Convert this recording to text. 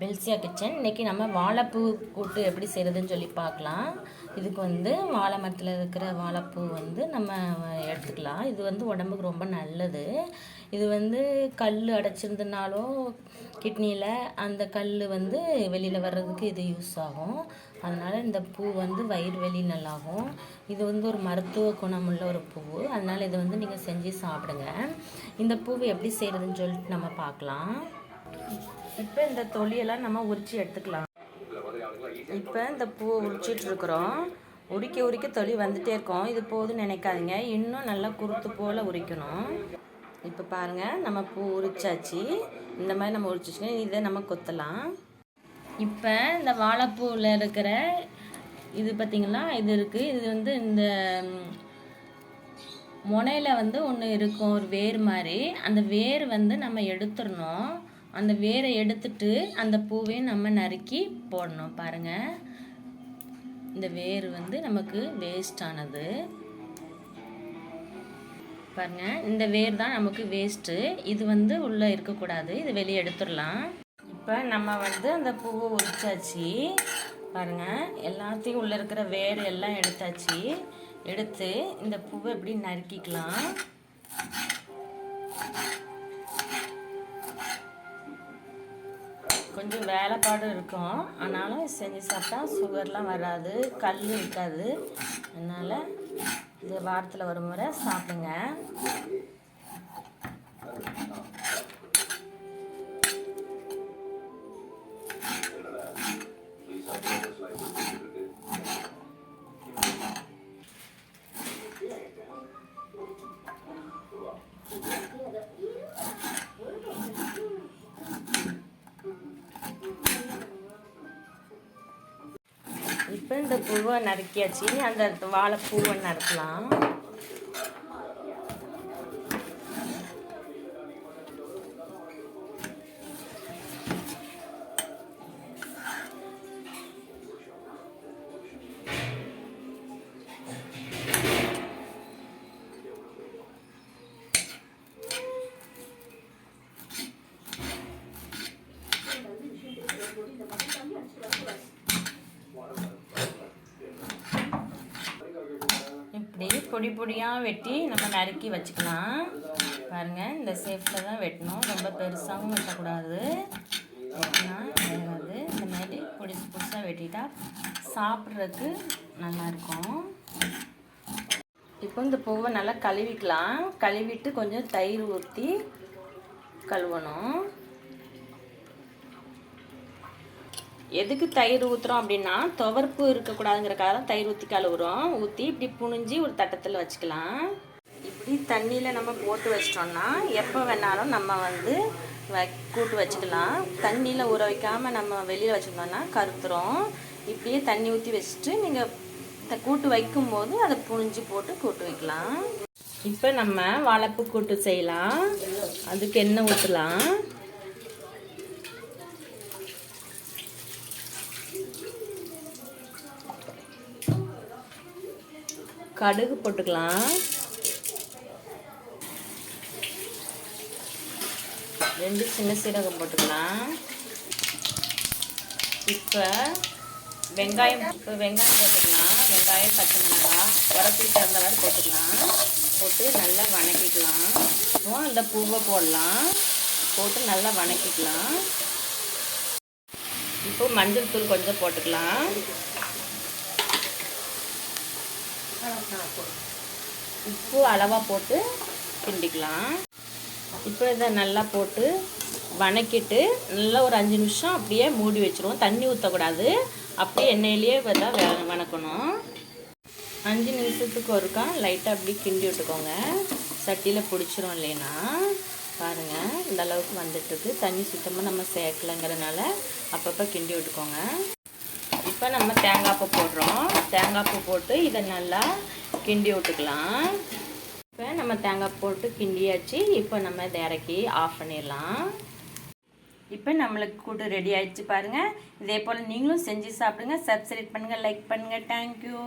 பெல்சியா kitchen. இன்றைக்கி நம்ம வாழைப்பூ கூட்டு எப்படி செய்கிறதுன்னு சொல்லி பார்க்கலாம். இதுக்கு வாழை மரத்தில் இருக்கிற வாழைப்பூ நம்ம எடுத்துக்கலாம். இது உடம்புக்கு ரொம்ப நல்லது. இது கல் அடைச்சிருந்தனாலோ கிட்னியில் அந்த கல் வெளியில் வர்றதுக்கு இது யூஸ் ஆகும். அதனால் இந்த பூ வயிறு வெளி நல்லாகும். இது ஒரு மருத்துவ குணமுள்ள ஒரு பூ. அதனால் இதை நீங்கள் செஞ்சு சாப்பிடுங்க. இந்த பூவை எப்படி செய்கிறதுன்னு சொல்லிட்டு நம்ம பார்க்கலாம். இப்போ இந்த தொலியெல்லாம் நம்ம உரித்து எடுத்துக்கலாம். இப்போ இந்த பூவை உரிச்சிட்ருக்குறோம். உரிக்க தொலி வந்துகிட்டே இருக்கோம். இது போதுன்னு நினைக்காதீங்க, இன்னும் நல்லா குருத்து போல் உரிக்கணும். இப்போ பாருங்கள், நம்ம பூ உரிச்சாச்சு. இந்த மாதிரி நம்ம உரிச்சிச்சுன்னா இதை நம்ம கொத்தலாம். இப்போ இந்த வாழைப்பூவில் இருக்கிற இது பார்த்திங்களா, இது இருக்குது. இது இந்த முனையில் ஒன்று இருக்கும், ஒரு வேர் மாதிரி. அந்த வேர் நம்ம எடுத்துடணும். அந்த வேரை எடுத்துட்டு அந்த பூவையும் நம்ம நறுக்கி போடணும். பாருங்கள், இந்த வேர் நமக்கு வேஸ்டானது. பாருங்கள், இந்த வேர் தான் நமக்கு வேஸ்ட்டு. இது உள்ளே இருக்கக்கூடாது, இது வெளியே எடுத்துடலாம். இப்போ நம்ம அந்த பூவை உரிச்சாச்சு. பாருங்கள், எல்லாத்தையும் உள்ளே இருக்கிற வேர் எல்லாம் எடுத்தாச்சு. எடுத்து இந்த பூவை எப்படி நறுக்கிக்கலாம். கொஞ்சம் வேலைப்பாடு இருக்கும், ஆனாலும் செஞ்சு சாப்பிட்டா சுகர்லாம் வராது, கல் இருக்காது. அதனால் இது வாரத்தில் ஒரு முறை சாப்பிடுங்க. இப்போ இந்த பூவை நறுக்கியாச்சு. அந்த வாழைப்பூவை நறுக்கலாம். பொடி பொடியாக வெட்டி நம்ம நறுக்கி வச்சுக்கலாம். பாருங்கள், இந்த ஷேப்பில் தான் வெட்டணும், ரொம்ப பெருசாகவும் வெட்டக்கூடாது. வெட்டினா வேகாது. இந்த மாதிரி பொடிசாக வெட்டிட்டா சாப்பிட்றதுக்கு நல்லாயிருக்கும். இப்போ இந்த பூவை நல்லா கழுவிக்கலாம். கழுவிட்டு கொஞ்சம் தயிர் ஊற்றி கழுவணும். எதுக்கு தயிர் ஊற்றுறோம் அப்படின்னா, துவர்ப்பு இருக்கக்கூடாதுங்கிறக்காக தான் தயிர் ஊற்றி கழுவுறோம். ஊற்றி இப்படி புழிஞ்சி ஒரு தட்டத்தில் வச்சுக்கலாம். இப்படி தண்ணியில் நம்ம போட்டு வச்சிட்டோம்னா எப்போ வேணாலும் நம்ம கூட்டு வச்சுக்கலாம். தண்ணியில் ஊற வைக்காமல் நம்ம வெளியில் வச்சுருந்தோம்னா கருத்துரும். இப்படியே தண்ணி ஊற்றி வச்சுட்டு நீங்கள் கூட்டு வைக்கும்போது அதை புழிஞ்சி போட்டு கூட்டு வைக்கலாம். இப்போ நம்ம வாழைப்பூ கூட்டு செய்யலாம். அதுக்கு எண்ணெய் ஊற்றலாம். கடுகு போட்டுக்கலாம். 2 சின்ன சீரகம் போட்டுக்கலாம். இப்போ வெங்காயம் போட்டுக்கலாம். வெங்காயம், பச்சை மிளகாய் உரப்பிட்டு தகுந்த மாதிரி போட்டுக்கலாம். போட்டு நல்லா வணக்கிக்கலாம். அப்புறம் அந்த பூவை போடலாம். போட்டு நல்லா வணக்கிக்கலாம். இப்போ மஞ்சள் தூள் கொஞ்சம் போட்டுக்கலாம். உப்பு அளவாக போட்டு கிண்டிக்கலாம். இப்போ இதை நல்லா போட்டு வணக்கிட்டு நல்லா ஒரு 5 நிமிஷம் அப்படியே மூடி வச்சுருவோம். தண்ணி ஊற்றக்கூடாது, அப்படியே எண்ணெயிலேயே வணக்கணும். 5 நிமிஷத்துக்கு ஒருக்கா லைட்டாக அப்படி கிண்டி விட்டுக்கோங்க. சட்டியில் பிடிச்சிரும் இல்லைன்னா. பாருங்கள், இந்த அளவுக்கு வந்துட்டுருக்கு. தண்ணி சுத்தமாக நம்ம சேர்க்கலைங்கிறதுனால அப்பப்போ கிண்டி விட்டுக்கோங்க. இப்போ நம்ம தேங்காய் பூ போடுறோம். தேங்காய் பூ போட்டு இதை நல்லா கிண்டி விட்டுக்கலாம். இப்போ நம்ம தேங்காய் போட்டு கிண்டியாச்சு. இப்போ நம்ம இதை இறக்கி ஆஃப் பண்ணிடலாம். இப்போ நம்மளுக்கு கூட்டு ரெடி ஆயிடுச்சு. பாருங்கள், இதே போல் நீங்களும் செஞ்சு சாப்பிடுங்க. சப்ஸ்கிரைப் பண்ணுங்கள், லைக் பண்ணுங்கள். தேங்க்யூ.